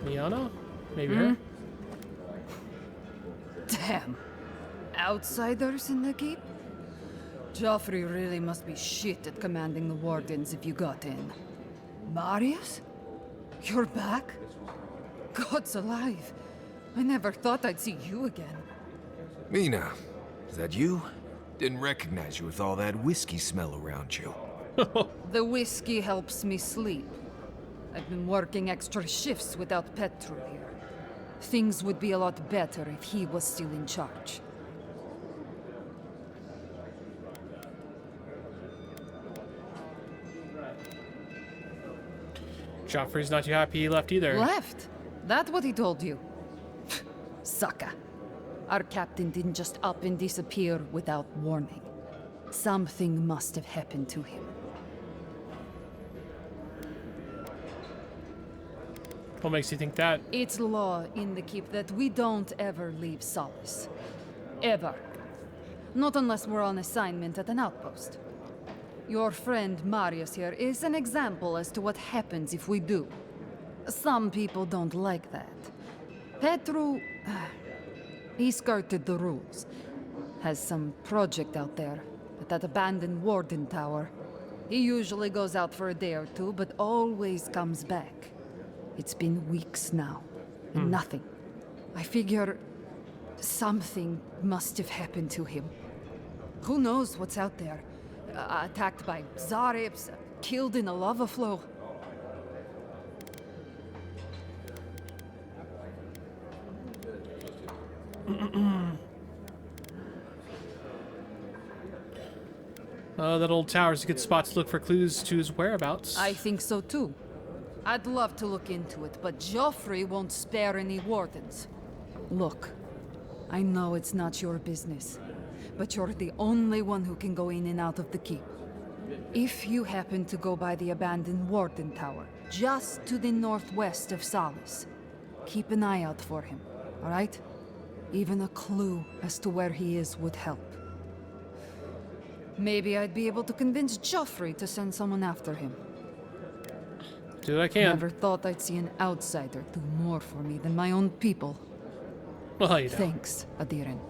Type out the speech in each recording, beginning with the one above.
Liana? Maybe her? Damn. Outsiders in the keep? Joffrey really must be shit at commanding the wardens if you got in. Marius? You're back? God's alive. I never thought I'd see you again. Mina, is that you? Didn't recognize you with all that whiskey smell around you. The whiskey helps me sleep. I've been working extra shifts without Petru here. Things would be a lot better if he was still in charge. Joffrey's not too happy he left either. Left? That what he told you? Sucker. Our captain didn't just up and disappear without warning. Something must have happened to him. What makes you think that? It's law in the keep that we don't ever leave Solace. Ever. Not unless we're on assignment at an outpost. Your friend Marius here is an example as to what happens if we do. Some people don't like that. Petru... he skirted the rules. Has some project out there, at that abandoned warden tower. He usually goes out for a day or two, but always comes back. It's been weeks now, and nothing. I figure... something must have happened to him. Who knows what's out there? Attacked by Zarips, killed in a lava flow. That old tower's a good spot to look for clues to his whereabouts. I think so too. I'd love to look into it, but Joffrey won't spare any wardens. Look, I know it's not your business, but you're the only one who can go in and out of the keep. If you happen to go by the abandoned warden tower, just to the northwest of Solace, keep an eye out for him, all right? Even a clue as to where he is would help. Maybe I'd be able to convince Joffrey to send someone after him. Do what I can. Never thought I'd see an outsider do more for me than my own people. Well, you know. Thanks, Aedyr.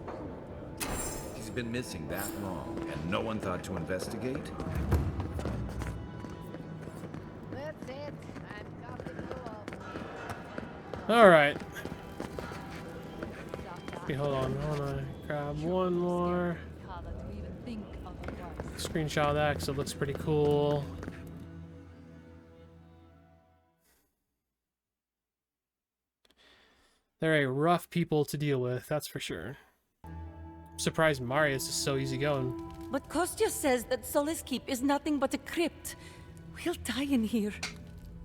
He's been missing that long, and no one thought to investigate? That's it. I'm copying you up. Alright. Okay, hold on. I wanna grab one more. Screenshot of that because it looks pretty cool. They're a rough people to deal with, that's for sure. I'm surprised Marius is so easygoing. But Kostya says that Solace Keep is nothing but a crypt. We'll die in here.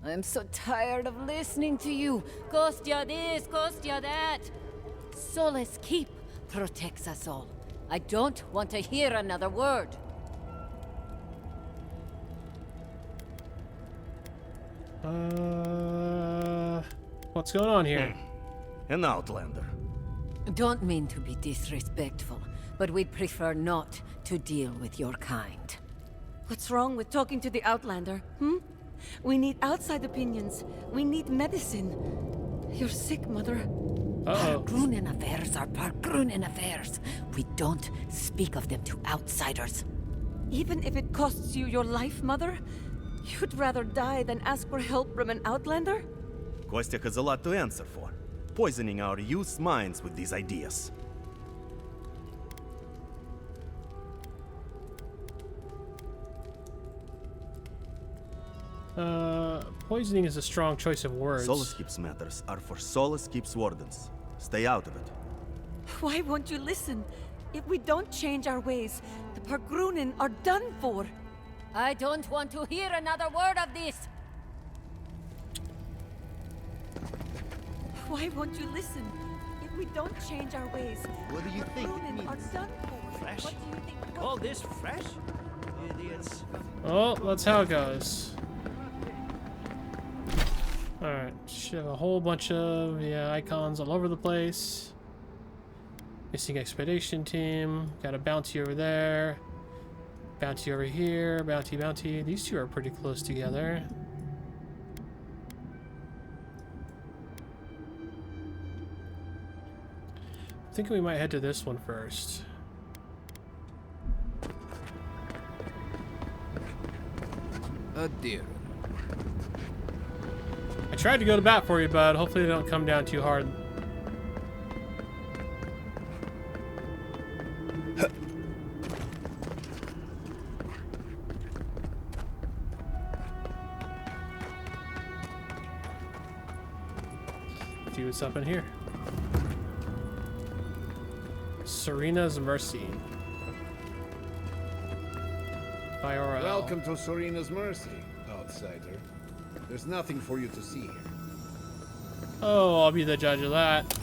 I'm so tired of listening to you. Kostya this, Kostya that. Solace Keep protects us all. I don't want to hear another word. What's going on here? An outlander. Don't mean to be disrespectful, but we'd prefer not to deal with your kind. What's wrong with talking to the Outlander, We need outside opinions. We need medicine. You're sick, Mother. Uh-oh. Pargrunen affairs are Pargrunen affairs. We don't speak of them to outsiders. Even if it costs you your life, Mother? You'd rather die than ask for help from an Outlander? Kostya has a lot to answer for. Poisoning our youth's minds with these ideas. Poisoning is a strong choice of words. Solace Keep's matters are for Solace Keep's wardens. Stay out of it. Why won't you listen? If we don't change our ways, the Pargrunen are done for. I don't want to hear another word of this. Why won't you listen? If we don't change our ways, What do you think it Pargrunen are means? done for. Fresh? What do you think? Call this fresh? Idiots. Oh, that's how it goes. Alright, should have a whole bunch of icons all over the place. Missing expedition team. Got a bounty over there. Bounty over here. Bounty, bounty. These two are pretty close together. I'm thinking we might head to this one first. Aedyr. I tried to go to bat for you, bud. Hopefully they don't come down too hard. See what's up in here. Serena's Mercy. By Eora. Welcome to Serena's Mercy, outsider. There's nothing for you to see here. Oh, I'll be the judge of that.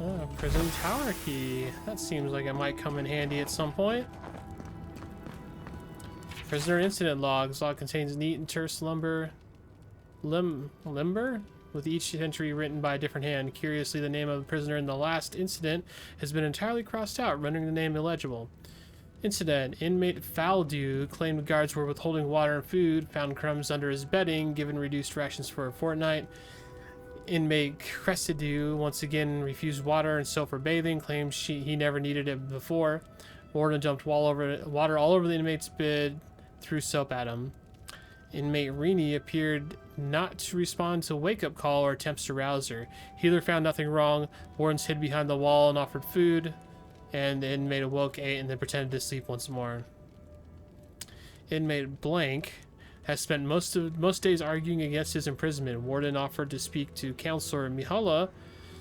Oh, prison tower key. That seems like it might come in handy at some point. Prisoner incident logs. Log contains neat and terse limber, with each entry written by a different hand. Curiously, the name of the prisoner in the last incident has been entirely crossed out, rendering the name illegible. Incident: inmate Faldew claimed guards were withholding water and food, found crumbs under his bedding, given reduced rations for a fortnight. Inmate Cressidew once again refused water and soap for bathing, claimed he never needed it before. Warden dumped water all over the inmate's bed, threw soap at him. Inmate Rini appeared not to respond to a wake-up call or attempts to rouse her. Healer found nothing wrong. Wardens hid behind the wall and offered food. And the inmate awoke, ate, and then pretended to sleep once more. Inmate Blank has spent most days arguing against his imprisonment. Warden offered to speak to Counselor Mihala.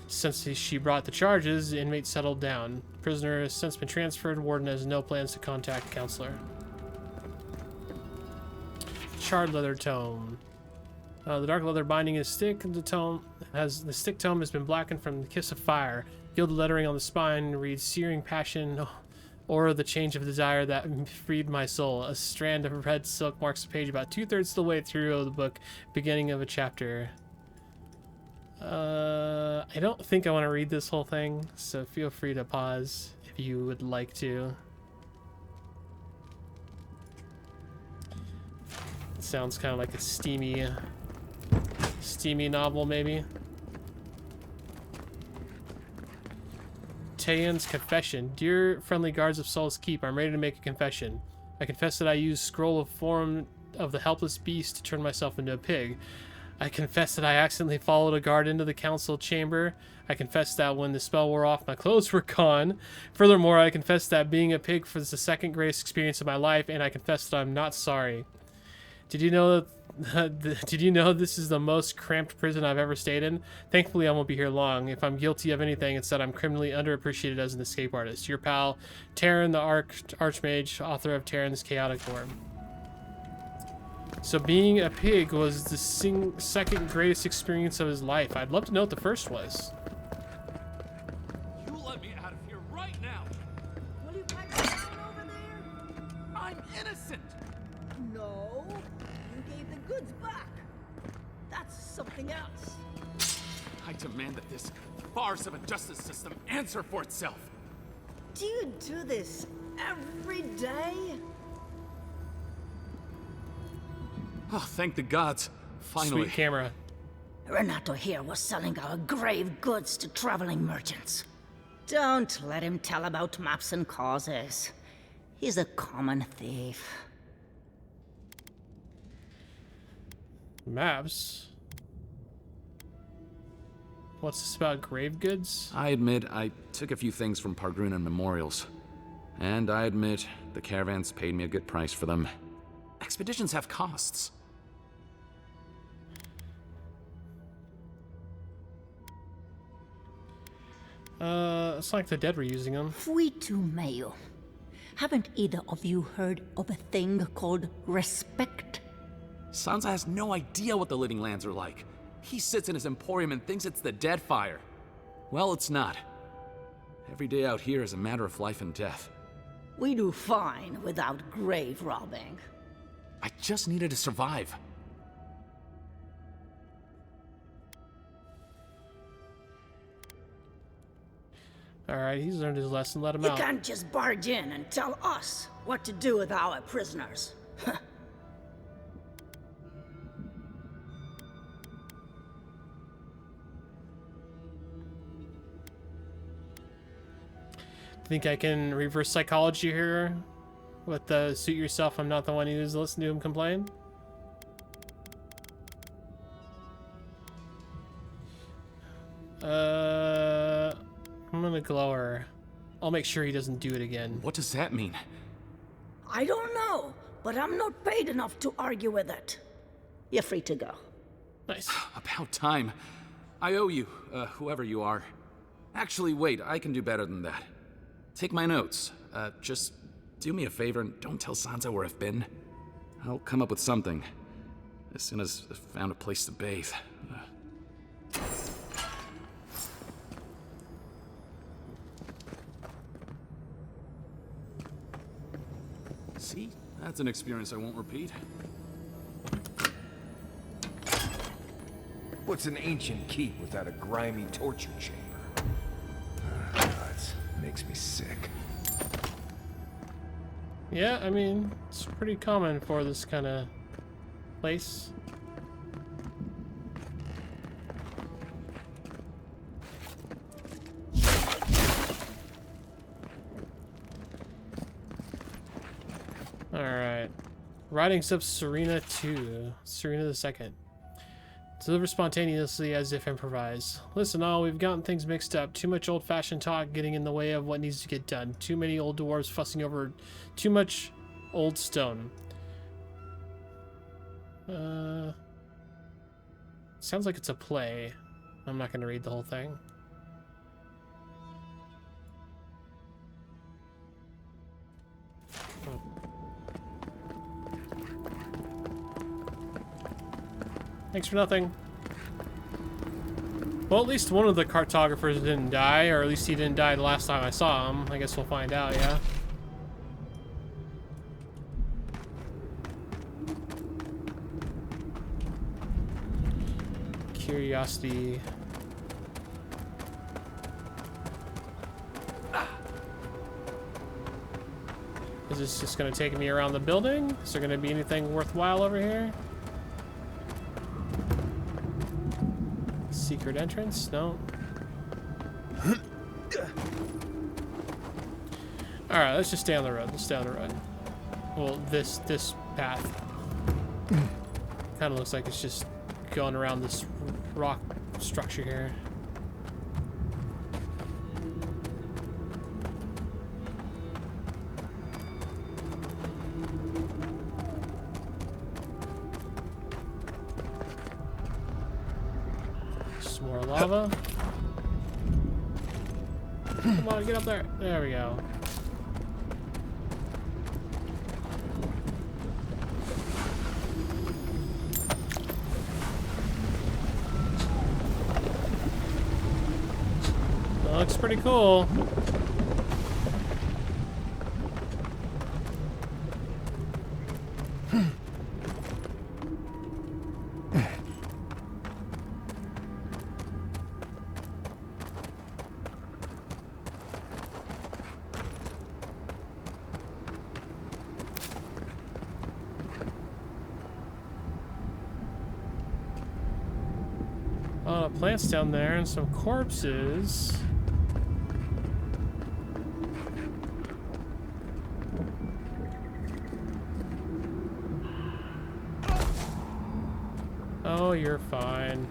Since she brought the charges, the inmate settled down. Prisoner has since been transferred. Warden has no plans to contact Counselor. Charred leather tome. The dark leather binding is stick. The stick tome has been blackened from the kiss of fire. Gilded lettering on the spine reads "Searing passion, or the change of desire that freed my soul." A strand of red silk marks the page about 2/3 of the way through the book, beginning of a chapter. I don't think I want to read this whole thing, so feel free to pause if you would like to. It sounds kind of like a steamy novel, maybe. Tayan's confession. Dear friendly guards of Sol's Keep, I'm ready to make a confession. I confess that I used scroll of form of the helpless beast to turn myself into a pig. I confess that I accidentally followed a guard into the council chamber. I confess that when the spell wore off, my clothes were gone. Furthermore, I confess that being a pig was the second greatest experience of my life, and I confess that I'm not sorry. Did you know this is the most cramped prison I've ever stayed in? Thankfully, I won't be here long. If I'm guilty of anything, it's that I'm criminally underappreciated as an escape artist. Your pal, Terran the Archmage, author of Terran's Chaotic Form. So being a pig was the second greatest experience of his life. I'd love to know what the first was. You let me out of here right now! Will you pipe down over there? I'm innocent! No, you gave the goods back. That's something else. I demand that this farce of a justice system answer for itself. Do you do this every day? Oh, thank the gods. Finally. Sweet camera. Renato here was selling our grave goods to traveling merchants. Don't let him tell about maps and causes. He's a common thief. Maps? What's this about grave goods? I admit I took a few things from Pargrunan memorials. And I admit the caravans paid me a good price for them. Expeditions have costs. It's like the dead were using them. Fuitu meo. Haven't either of you heard of a thing called respect? Sansa has no idea what the living lands are like. He sits in his emporium and thinks it's the dead fire. Well, it's not. Every day out here is a matter of life and death. We do fine without grave robbing. I just needed to survive. Alright, he's learned his lesson. Let him You out. can't just barge in and tell us what to do with our prisoners. Think I can reverse psychology here with the suit yourself, I'm not the one who's listening to him complain? I'm gonna glow her. I'll make sure he doesn't do it again. What does that mean? I don't know, but I'm not paid enough to argue with it. You're free to go. Nice. About time. I owe you, whoever you are. Actually, wait, I can do better than that. Take my notes. Just do me a favor and don't tell Sansa where I've been. I'll come up with something. As soon as I've found a place to bathe. See? That's an experience I won't repeat. What's an ancient keep without a grimy torture chamber? That makes me sick. Yeah, I mean, it's pretty common for this kind of place. Alright. Writings of Serena 2. Serena the Second. Deliver spontaneously as if improvised. Listen all, we've gotten things mixed up. Too much old-fashioned talk getting in the way of what needs to get done. Too many old dwarves fussing over too much old stone. Sounds like it's a play. I'm not going to read the whole thing. Oh. Thanks for nothing. Well, at least one of the cartographers didn't die, or at least he didn't die the last time I saw him. I guess we'll find out, yeah? Curiosity. Is this just going to take me around the building? Is there going to be anything worthwhile over here? Secret entrance? No. Alright, let's just stay on the road. Let's stay on the road. Well, this path. Kind of looks like it's just going around this rock structure here. More lava. Come on, get up there. There we go. That looks pretty cool. Plants down there and some corpses. Oh, you're fine.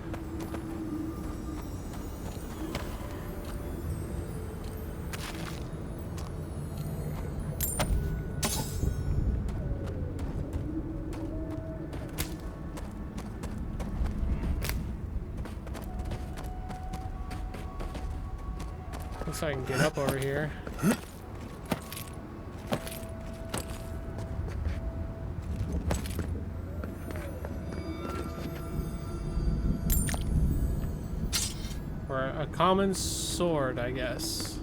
So I can get up over here. Or a common sword, I guess.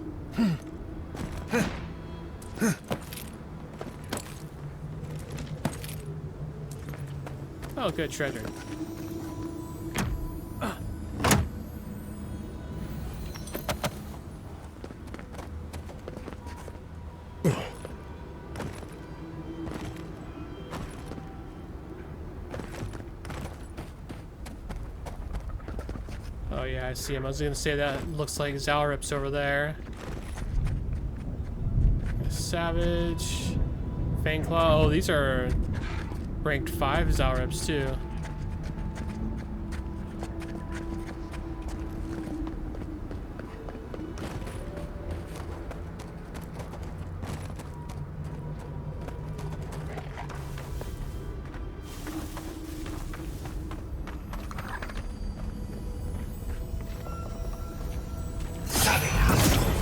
Oh, good treasure. Oh yeah, I see him. I was gonna say that looks like Zalrip's over there. Savage. Fangclaw. Oh, these are ranked 5 Zalrips too.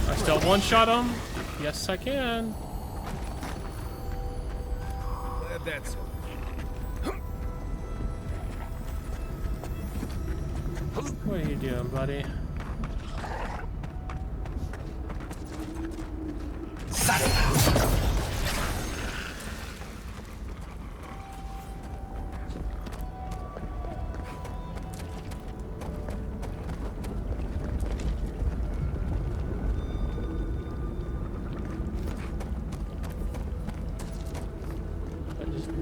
I still one-shot him? Yes, I can. That's What are you doing, buddy?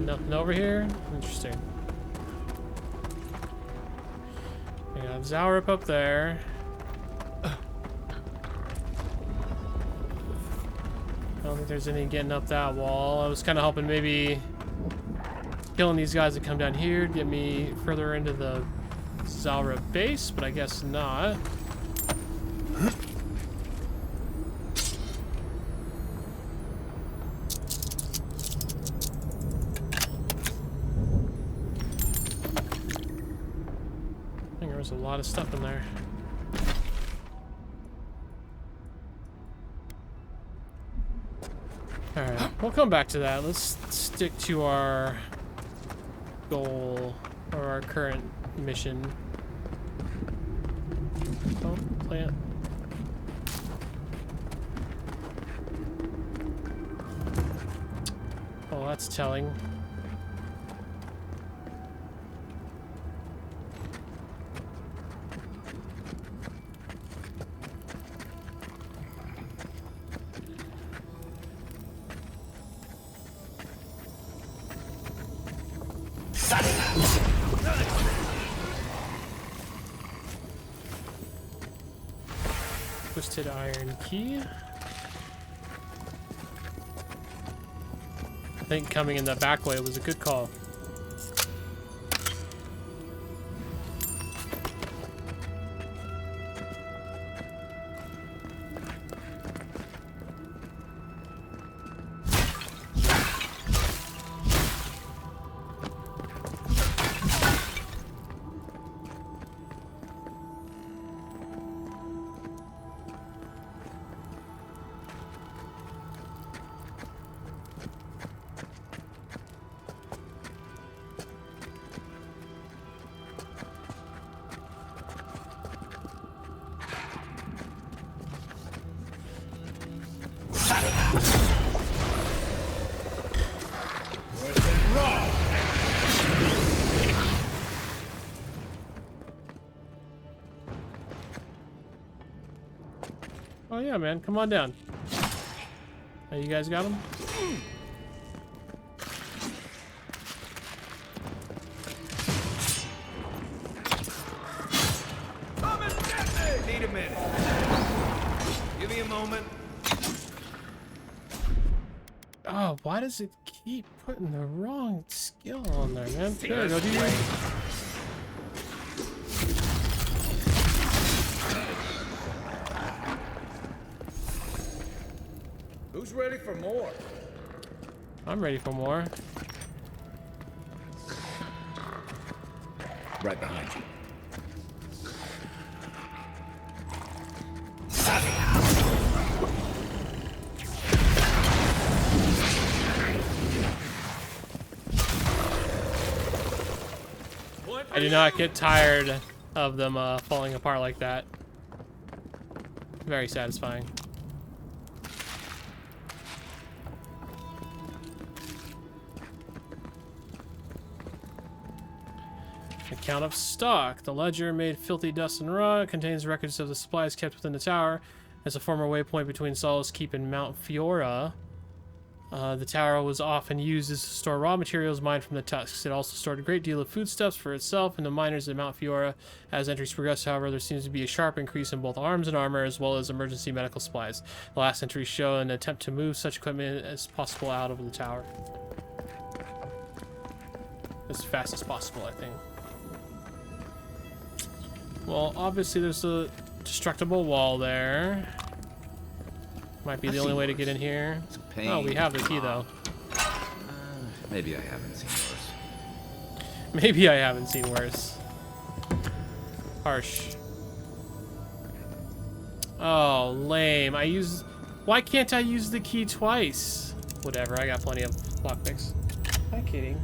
Nothing over here? Interesting. We got Zalrip up there. I don't think there's any getting up that wall. I was kind of hoping maybe killing these guys that come down here to get me further into the Zalrip base, but I guess not. There's a lot of stuff in there. Alright, we'll come back to that. Let's stick to our goal, or our current mission. Oh, plant. Oh, that's telling. Twisted iron key. I think coming in the back way was a good call. Oh yeah, man, come on down. Oh, you guys got him? Need a minute. Give me a moment. Oh, why does it keep putting the wrong skill on there, man? There, go do your... Who's ready for more? I'm ready for more. Right behind you. I do not get tired of them falling apart like that. Very satisfying. Account of stock. The ledger made filthy dust and rot contains records of the supplies kept within the tower. As a former waypoint between Solace Keep and Mount Fiora. The tower was often used as to store raw materials mined from the tusks. It also stored a great deal of foodstuffs for itself and the miners at Mount Fiora. As entries progress, however, there seems to be a sharp increase in both arms and armor, as well as emergency medical supplies. The last entries show an attempt to move such equipment as possible out of the tower. As fast as possible, I think. Well, obviously there's a destructible wall there. Might be the only way to get in here. Oh, we have the key, though. Maybe I haven't seen worse. Maybe I haven't seen worse. Harsh. Oh, lame. Why can't I use the key twice? Whatever, I got plenty of lockpicks. Am I kidding?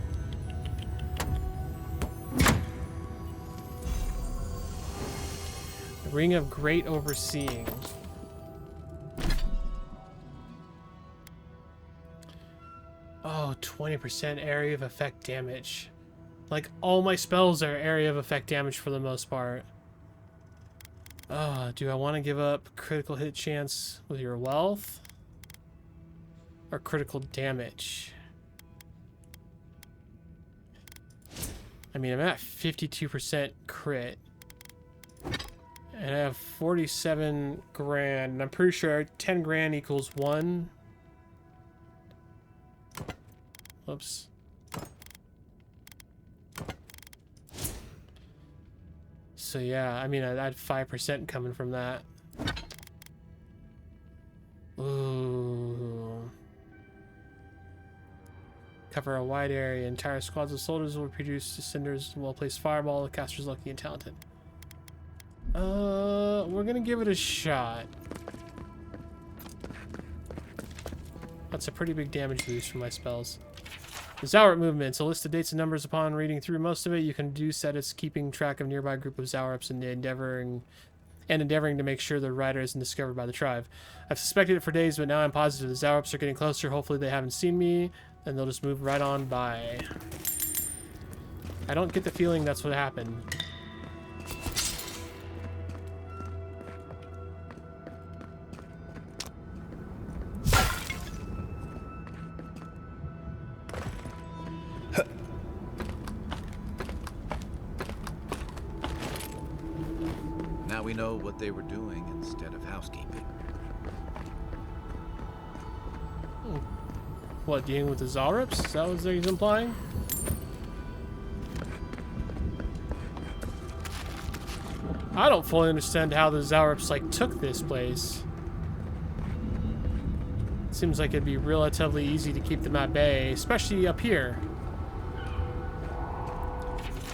Ring of Great Overseeing. Oh, 20% area of effect damage. Like, all my spells are area of effect damage for the most part. Do I want to give up critical hit chance with your wealth? Or critical damage? I mean, I'm at 52% crit. And I have 47 grand. And I'm pretty sure 10 grand equals 1. Oops. So yeah, I mean, I had 5% coming from that. Ooh. Cover a wide area. Entire squads of soldiers will produce cinders. Well-placed fireball. The caster's lucky and talented. We're gonna give it a shot. That's a pretty big damage boost for my spells. The Zaurup movements. A list of dates and numbers. Upon reading through most of it, you can deduce that it's keeping track of nearby group of Zaurups and endeavoring to make sure the rider isn't discovered by the tribe. I've suspected it for days, but now I'm positive the Zaurups are getting closer. Hopefully they haven't seen me, and they'll just move right on by. I don't get the feeling that's what happened. We know what they were doing instead of housekeeping. What, dealing with the Zaurups? Is that what he's implying? I don't fully understand how the Zaurups, like, took this place. Seems like it'd be relatively easy to keep them at bay, especially up here.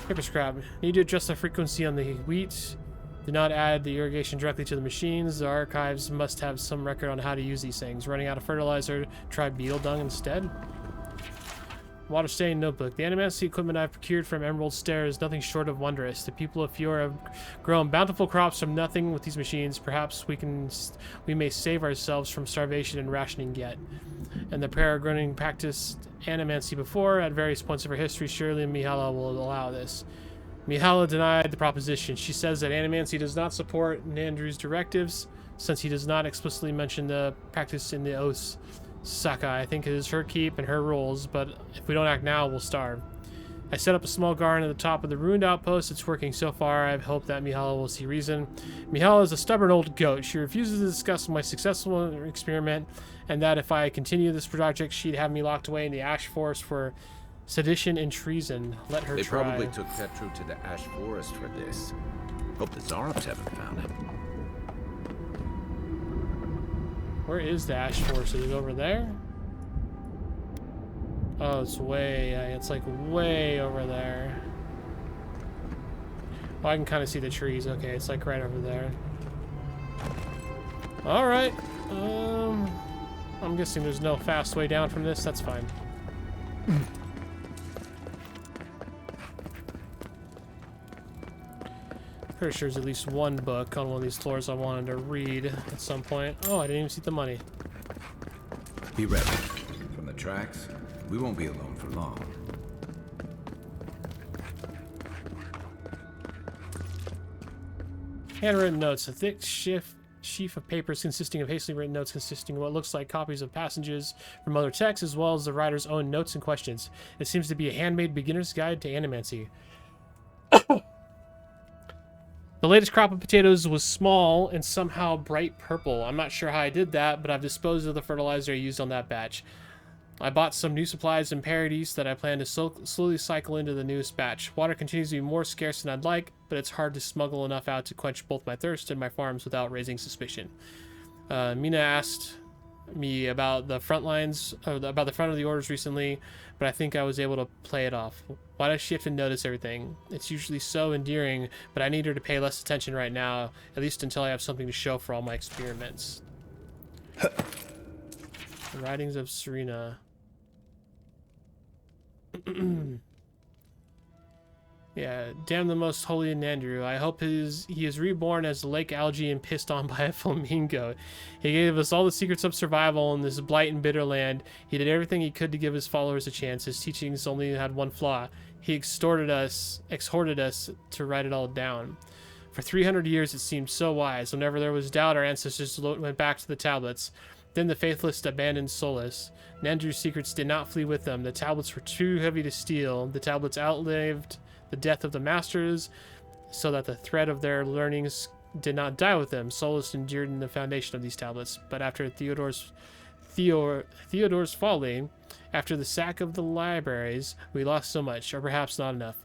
Paper scrap. Need to adjust the frequency on the wheat. Do not add the irrigation directly to the machines. The archives must have some record on how to use these things. Running out of fertilizer, try beetle dung instead. Water stain notebook. The animancy equipment I've procured from Emerald Stair is nothing short of wondrous. The people of Fiora have grown bountiful crops from nothing with these machines. Perhaps we may save ourselves from starvation and rationing yet. And the Paragroning practiced animancy before at various points of her history. Surely Mihala will allow this. Mihala denied the proposition. She says that animancy does not support Nandru's directives, since he does not explicitly mention the practice in the oaths. Saka, I think it is her keep and her rules, but if we don't act now, we'll starve. I set up a small garden at the top of the ruined outpost. It's working so far. I hope that Mihala will see reason. Mihala is a stubborn old goat. She refuses to discuss my successful experiment, and that if I continue this project, she'd have me locked away in the Ash Forest for sedition and treason. Let her try. They probably took Petru to the Ash Forest for this. Hope the Zaurups haven't found it. Where is the Ash Forest? Is it over there? Oh, it's it's like way over there. Oh, I can kind of see the trees. Okay, it's like right over there. All right. I'm guessing there's no fast way down from this. That's fine. Pretty sure there's at least one book on one of these floors I wanted to read at some point. Oh, I didn't even see the money. Be ready. From the tracks, we won't be alone for long. Handwritten notes. A thick sheaf of papers consisting of hastily written notes consisting of what looks like copies of passages from other texts, as well as the writer's own notes and questions. It seems to be a handmade beginner's guide to animancy. The latest crop of potatoes was small and somehow bright purple. I'm not sure how I did that, but I've disposed of the fertilizer I used on that batch. I bought some new supplies and parodies that I plan to slowly cycle into the newest batch. Water continues to be more scarce than I'd like, but it's hard to smuggle enough out to quench both my thirst and my farms without raising suspicion. Mina asked me about the front lines, about the front of the orders recently, but I think I was able to play it off. Why does she have to notice everything? It's usually so endearing, but I need her to pay less attention right now, at least until I have something to show for all my experiments. The Writings of Serena. Yeah, damn the most holy Nandrew. I hope he is reborn as a lake algae and pissed on by a flamingo. He gave us all the secrets of survival in this blight and bitter land. He did everything he could to give his followers a chance. His teachings only had one flaw. He exhorted us to write it all down. For 300 years it seemed so wise. Whenever there was doubt, our ancestors went back to the tablets. Then the faithless abandoned Solus. Nandrew's secrets did not flee with them. The tablets were too heavy to steal. The tablets outlived the death of the masters, so that the thread of their learnings did not die with them. Solus endured in the foundation of these tablets. But after Theodore's folly, after the sack of the libraries, we lost so much, or perhaps not enough.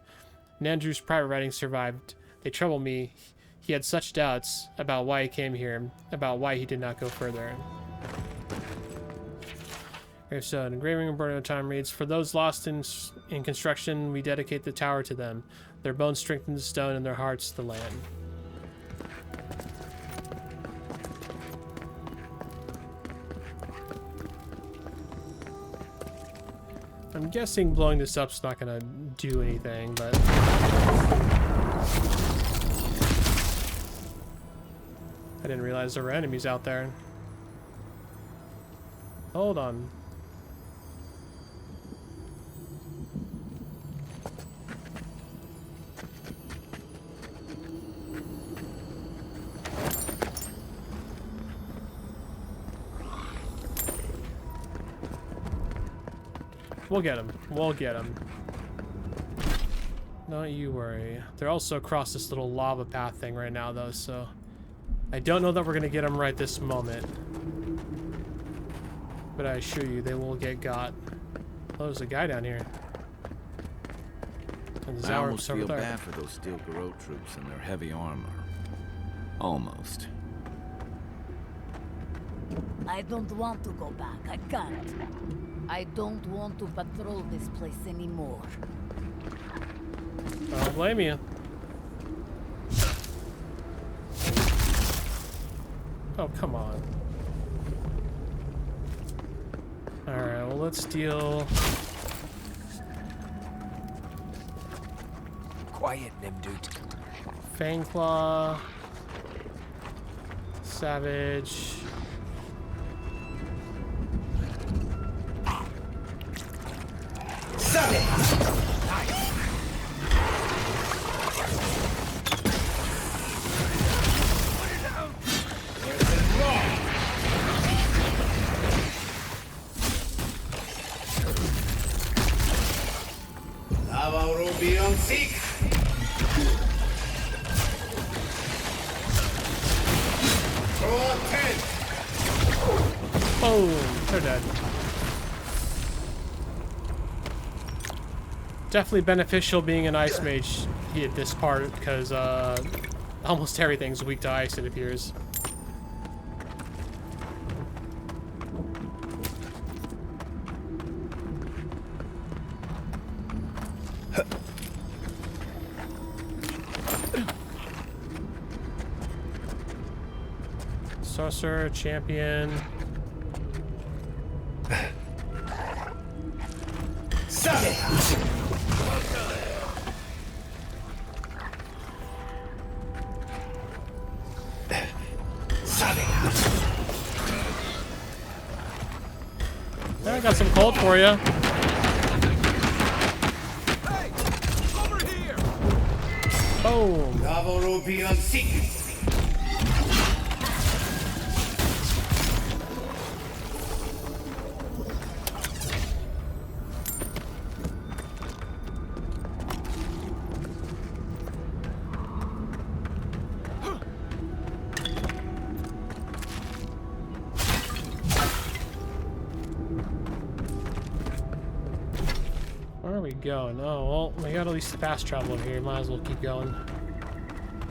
Nandrew's private writings survived. They trouble me. He had such doubts about why he came here, about why he did not go further. Gravestone. Engraving and burning of time reads, for those lost in construction, we dedicate the tower to them. Their bones strengthen the stone and their hearts the land. I'm guessing blowing this up's not gonna do anything, but I didn't realize there were enemies out there. Hold on. We'll get him. We'll get him. Don't you worry. They're also across this little lava path thing right now, though, so I don't know that we're gonna get them right this moment. But I assure you, they will get got. Oh, there's a guy down here. And I almost feel bad for those Steel Garrote troops and their heavy armor. Almost. I don't want to go back. I can't. I don't want to patrol this place anymore. I don't blame you. Oh, come on. Alright, well, let's deal. Quiet, Nimdude. Fangclaw. Savage. Oh, they're dead. Definitely beneficial being an ice mage at this part, because almost everything's weak to ice, it appears. Sorcerer, champion. I got some cold for you. Hey, over here. Boom. keep going. Oh, well, we got at least fast travel over here. Might as well keep going.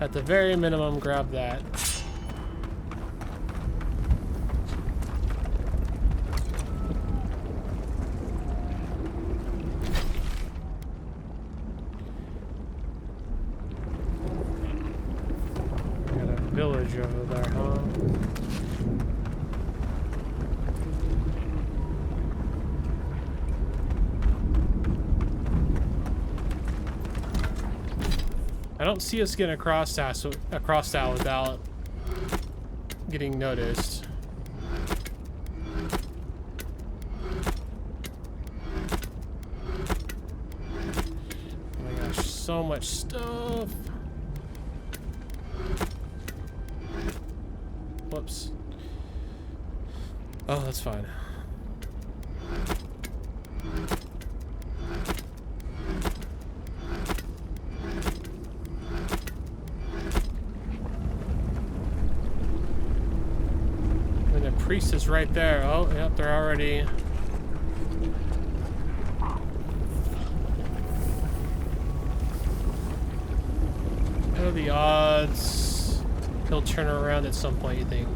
At the very minimum, grab that. Got a village over there, huh? I don't see us getting across that without getting noticed. Oh my gosh, so much stuff. Whoops. Oh, that's fine. Priest is right there. Oh, yep, they're already. What are the odds he'll turn around at some point, you think?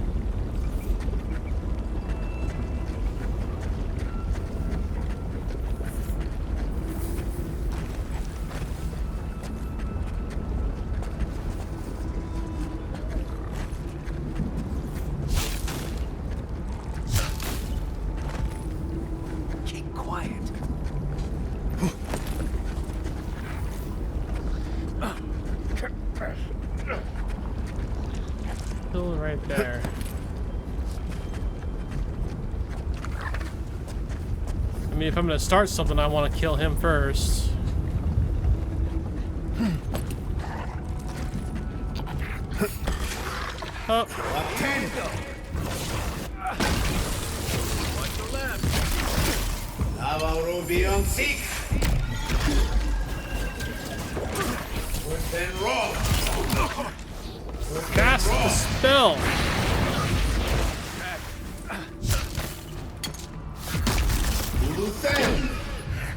Right there. I mean, if I'm gonna start something, I want to kill him first. Oh. Watch your left. Avowed 6. Within roll. Cast the spell.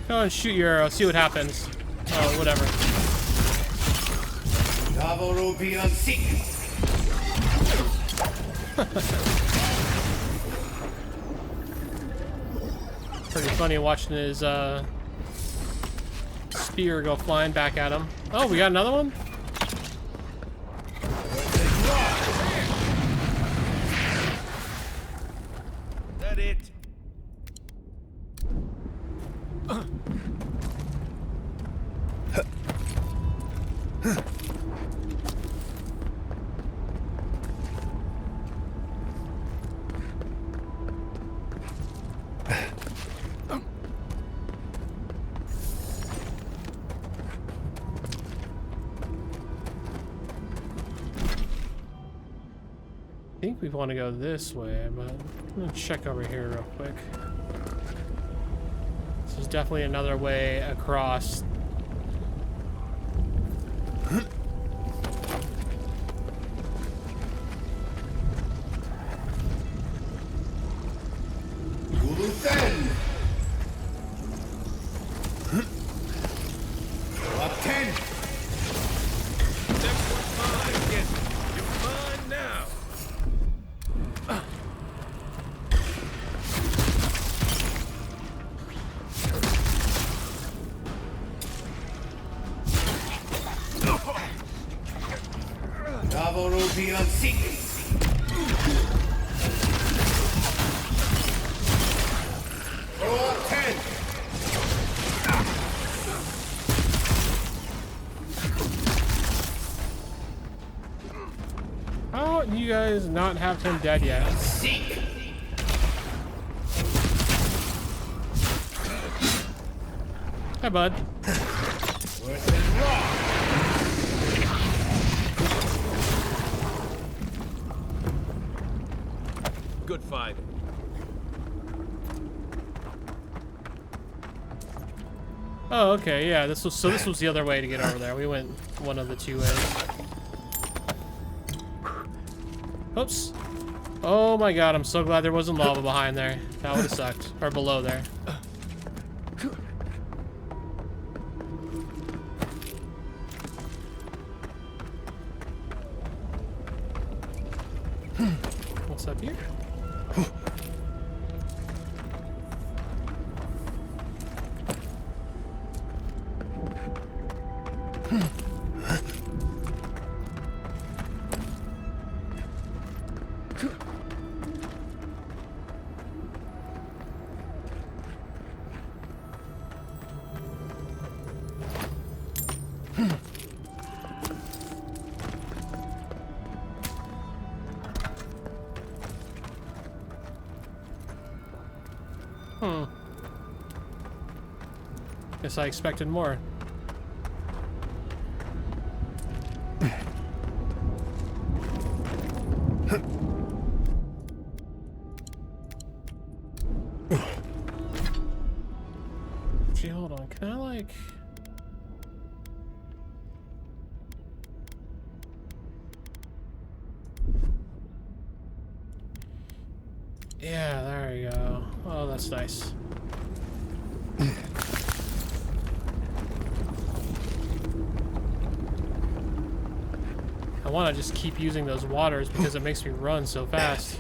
Go and shoot your arrow. See what happens. Oh, whatever. Pretty funny watching his spear go flying back at him. Oh, we got another one? I think we want to go this way, but I'm gonna check over here real quick. This is definitely another way across. How do you guys not have him dead yet? Hi, bud. Good fight. Oh, okay, yeah. This was the other way to get over there. We went one of the two ways. Oops. Oh my god, I'm so glad there wasn't lava behind there. That would have sucked. Or below there. What's up here? Guess I expected more. Gee, hold on. Can I like... Yeah, there we go. Oh, that's nice. I want to just keep using those waters because it makes me run so fast.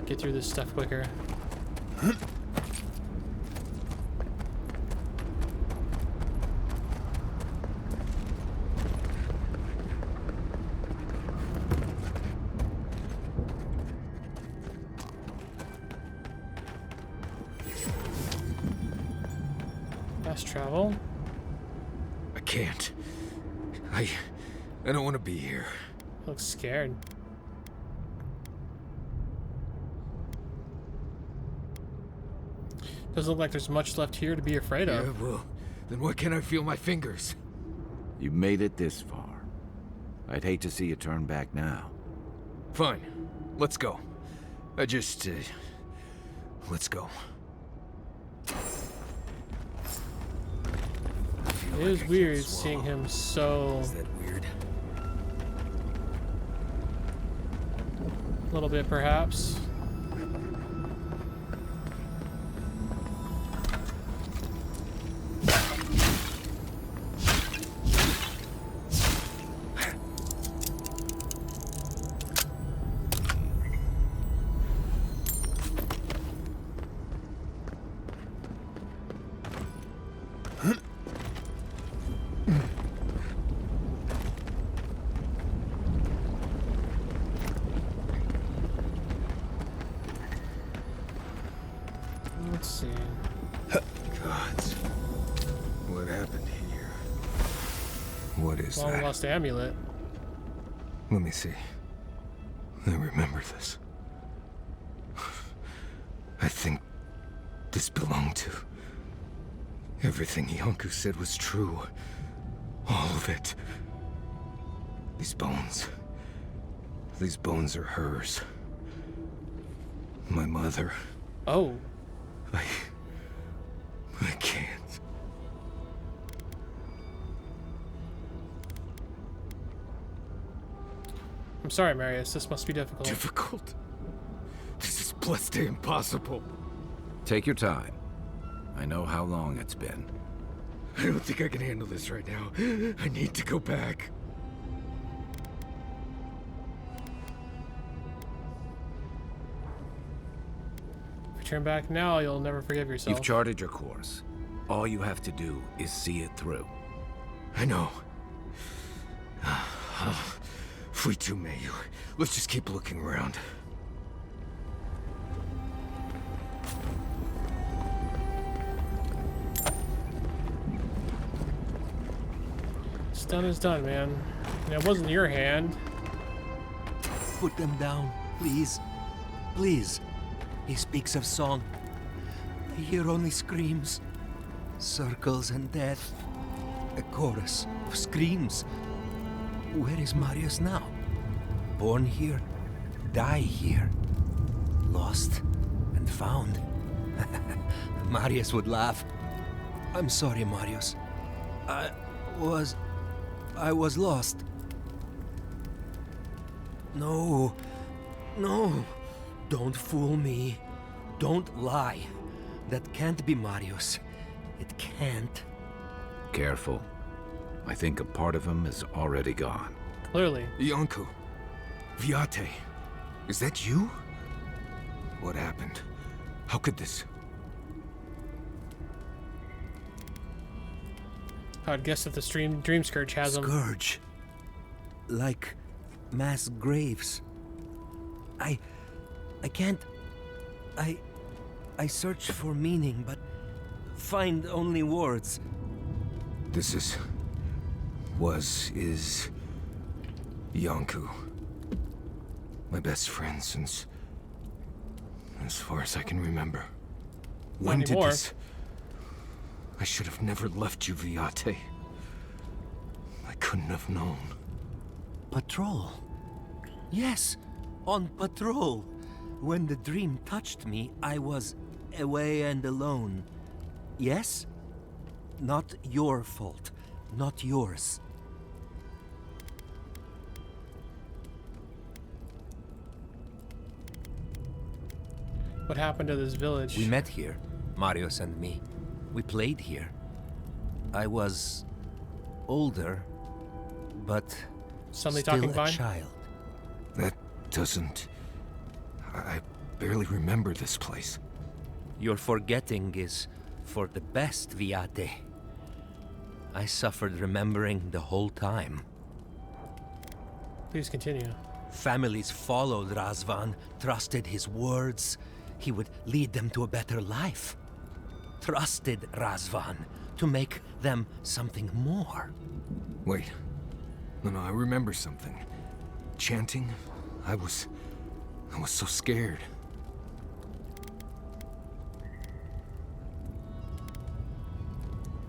Get through this stuff quicker. Fast travel. I can't. I don't want to be here. Looks scared. Doesn't look like there's much left here to be afraid of. Yeah, well, then why can't I feel my fingers? You made it this far. I'd hate to see you turn back now. Fine. Let's go. Let's go. It is weird seeing him so... Is that weird? A little bit, perhaps. Let's see. Gods. What happened here? What is Long that? lost amulet. Let me see. I remember this. I think this belonged to... Everything Yonku said was true. All of it. These bones. These bones are hers. My mother. Oh. I can't. I'm sorry, Marius. This must be difficult. Difficult? This is blessed impossible. Take your time. I know how long it's been. I don't think I can handle this right now. I need to go back. If you turn back now, you'll never forgive yourself. You've charted your course. All you have to do is see it through. I know. If we too may, let's just keep looking around. What's done is done, man. And it wasn't your hand. Put them down, please. Please. He speaks of song. I hear only screams. Circles and death. A chorus of screams. Where is Marius now? Born here, die here. Lost and found. Marius would laugh. I'm sorry, Marius. I was lost. No. Don't fool me. Don't lie. That can't be Marius. It can't. Careful. I think a part of him is already gone. Clearly. Yonku. Viate. Is that you? What happened? How could this... I'd guess that the Dream Scourge has him. Scourge. Like mass graves. I can't... I search for meaning, but find only words. This is... is... Yonku. My best friend since... as far as I can remember. When did this... I should have never left you, Viate. I couldn't have known. Patrol. Yes, on patrol. When the dream touched me, I was away and alone. Yes? Not your fault. Not yours. What happened to this village? We met here, Marius and me. We played here. I was older, but Somebody still talking a fine? child. That doesn't... I barely remember this place. Your forgetting is for the best, Viate. I suffered remembering the whole time. Please continue. Families followed Razvan, trusted his words. He would lead them to a better life. Trusted Razvan to make them something more. Wait. No, I remember something. Chanting? I was so scared.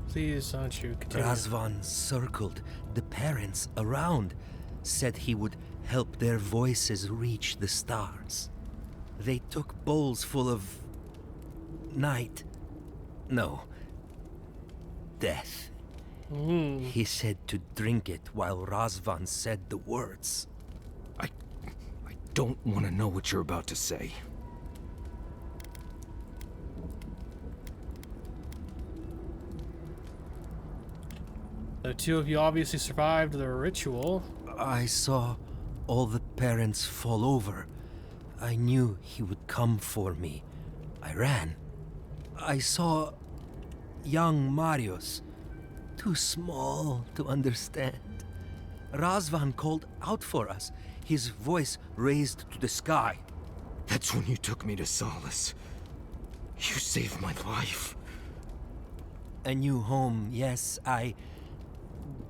Please, don't you continue. Razvan circled the parents around, said he would help their voices reach the stars. They took bowls full of... night. No. Death. He said to drink it while Razvan said the words. I don't want to know what you're about to say. The two of you obviously survived the ritual. I saw all the parents fall over. I knew he would come for me. I ran. I saw young Marius, too small to understand. Razvan called out for us, his voice raised to the sky. That's when you took me to Solace. You saved my life. A new home, yes, I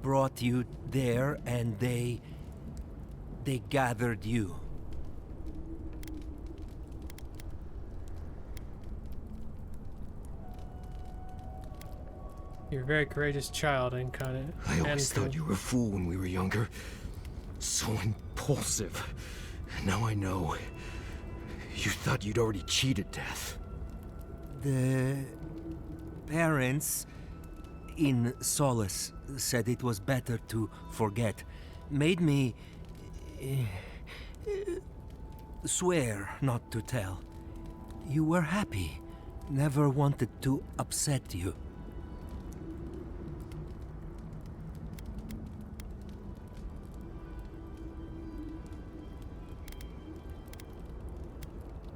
brought you there and they gathered you. You're a very courageous child, and kind of. I always thought you were a fool when we were younger. So impulsive. Now I know. You thought you'd already cheated death. The parents in Solace said it was better to forget. Made me swear not to tell. You were happy. Never wanted to upset you.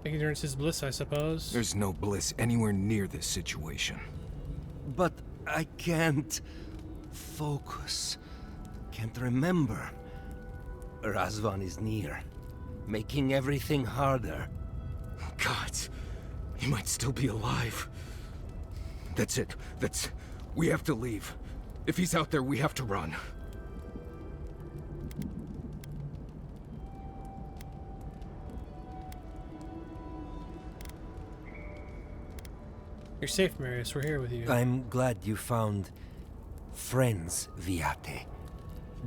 Ignorance is bliss, I suppose. There's no bliss anywhere near this situation. But I can't focus. Can't remember. Razvan is near, making everything harder. God, he might still be alive. That's it. We have to leave. If he's out there, we have to run. You're safe, Marius. We're here with you. I'm glad you found friends, Viate.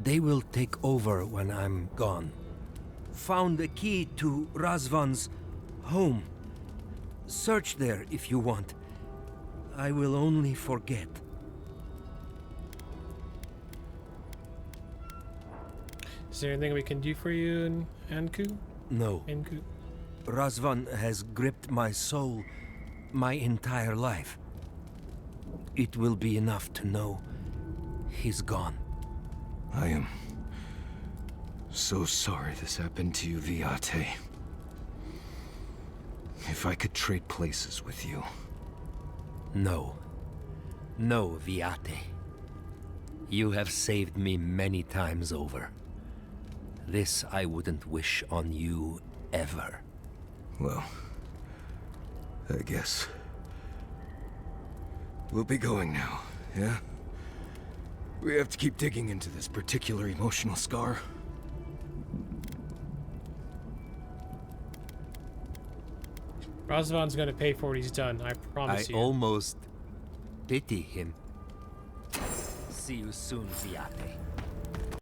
They will take over when I'm gone. Found a key to Razvan's home. Search there if you want. I will only forget. Is there anything we can do for you, Anku? No. Anku? Razvan has gripped my soul my entire life. It will be enough to know he's gone. I am so sorry this happened to you, Viate. If I could trade places with you. No. No, Viate. You have saved me many times over. This I wouldn't wish on you ever. Well, I guess we'll be going now, yeah? We have to keep digging into this particular emotional scar. Razvan's gonna pay for what he's done, I promise you. I almost pity him. See you soon, Viate.